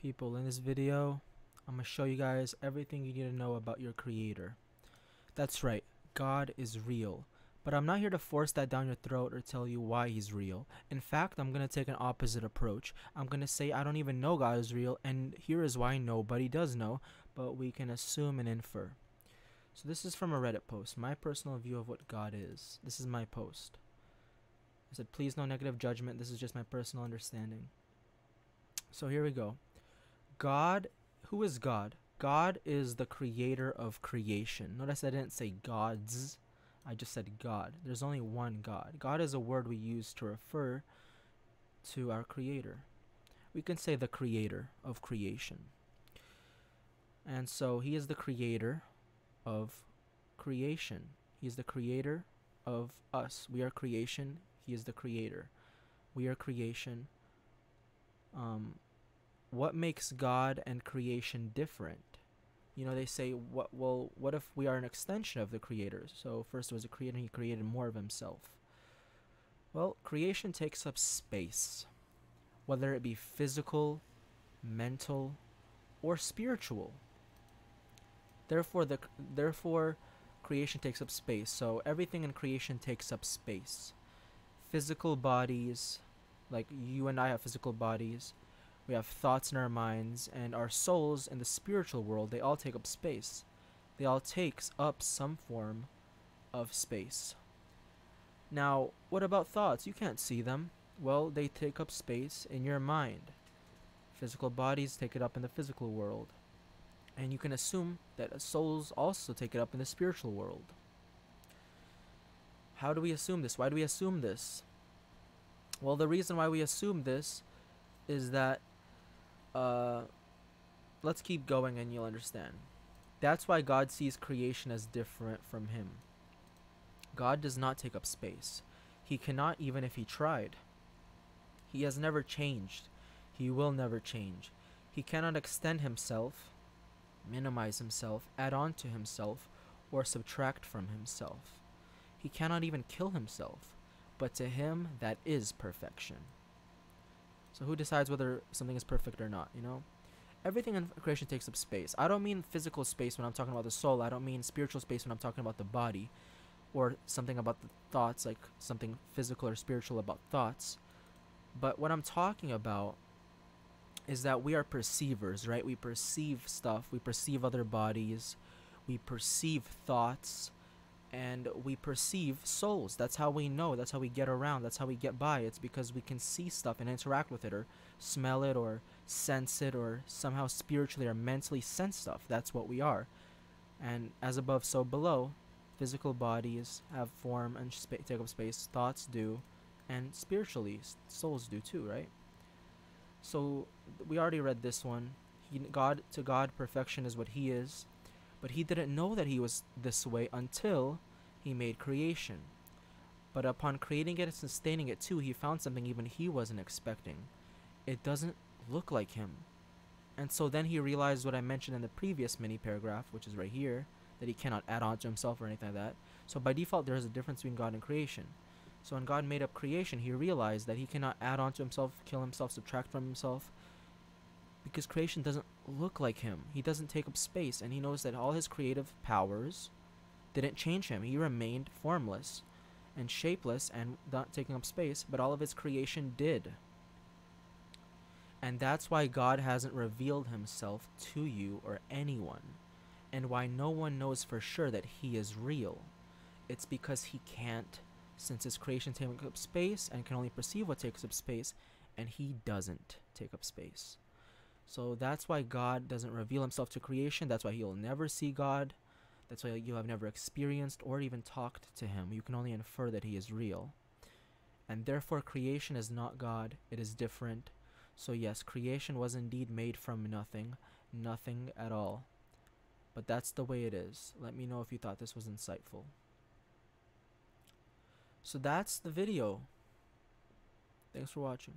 People, in this video, I'm going to show you guys everything you need to know about your creator. That's right, God is real. But I'm not here to force that down your throat or tell you why he's real. In fact, I'm going to take an opposite approach. I'm going to say I don't even know God is real, and here is why nobody does know, but we can assume and infer. So this is from a Reddit post, my personal view of what God is. This is my post. I said, please no negative judgment, this is just my personal understanding. So here we go. God, who is God? God is the creator of creation. Notice I didn't say gods, I just said God. There's only one God. God is a word we use to refer to our creator. We can say the creator of creation. And so he is the creator of creation. He is the creator of us. We are creation. He is the creator. We are creation. What makes God and creation different? You know, they say, what if we are an extension of the creator? So first was a creator, he created more of himself. Well, creation takes up space, whether it be physical, mental, or spiritual. Therefore, creation takes up space. So everything in creation takes up space. Physical bodies, like you and I have physical bodies. We have thoughts in our minds, and our souls in the spiritual world, they all take up space. They all take up some form of space. Now, what about thoughts? You can't see them. Well, they take up space in your mind. Physical bodies take it up in the physical world. And you can assume that souls also take it up in the spiritual world. How do we assume this? Why do we assume this? Well, the reason why we assume this is that let's keep going and you'll understand. That's why God sees creation as different from him. God does not take up space. He cannot, even if he tried. He has never changed. He will never change. He cannot extend himself, minimize himself, add on to himself, or subtract from himself. He cannot even kill himself. But to him, that is perfection. So who decides whether something is perfect or not, you know? Everything in creation takes up space. I don't mean physical space when I'm talking about the soul. I don't mean spiritual space when I'm talking about the body. Or something about the thoughts, like something physical or spiritual about thoughts. But what I'm talking about is that we are perceivers, right? We perceive stuff. We perceive other bodies. We perceive thoughts. And we perceive souls. That's how we know. That's how we get around. That's how we get by. It's because we can see stuff and interact with it, or smell it, or sense it, or somehow spiritually or mentally sense stuff. That's what we are. And as above, so below. Physical bodies have form and take up space. Thoughts do. And spiritually, souls do too, right? So we already read this one. To God, perfection is what he is. But he didn't know that he was this way until he made creation. But upon creating it and sustaining it too, he found something even he wasn't expecting. It doesn't look like him. And so then he realized what I mentioned in the previous mini paragraph, which is right here, that he cannot add on to himself or anything like that. So by default, there is a difference between God and creation. So when God made up creation, he realized that he cannot add on to himself, kill himself, subtract from himself, because creation doesn't look like him. He doesn't take up space, and he knows that all his creative powers didn't change him. He remained formless and shapeless and not taking up space, but all of his creation did. And that's why God hasn't revealed himself to you or anyone, and why no one knows for sure that he is real. It's because he can't, since his creation takes up space and can only perceive what takes up space, and he doesn't take up space. So that's why God doesn't reveal himself to creation. That's why you'll never see God. That's why you have never experienced or even talked to him. You can only infer that he is real. And therefore creation is not God. It is different. So yes, creation was indeed made from nothing. Nothing at all. But that's the way it is. Let me know if you thought this was insightful. So that's the video. Thanks for watching.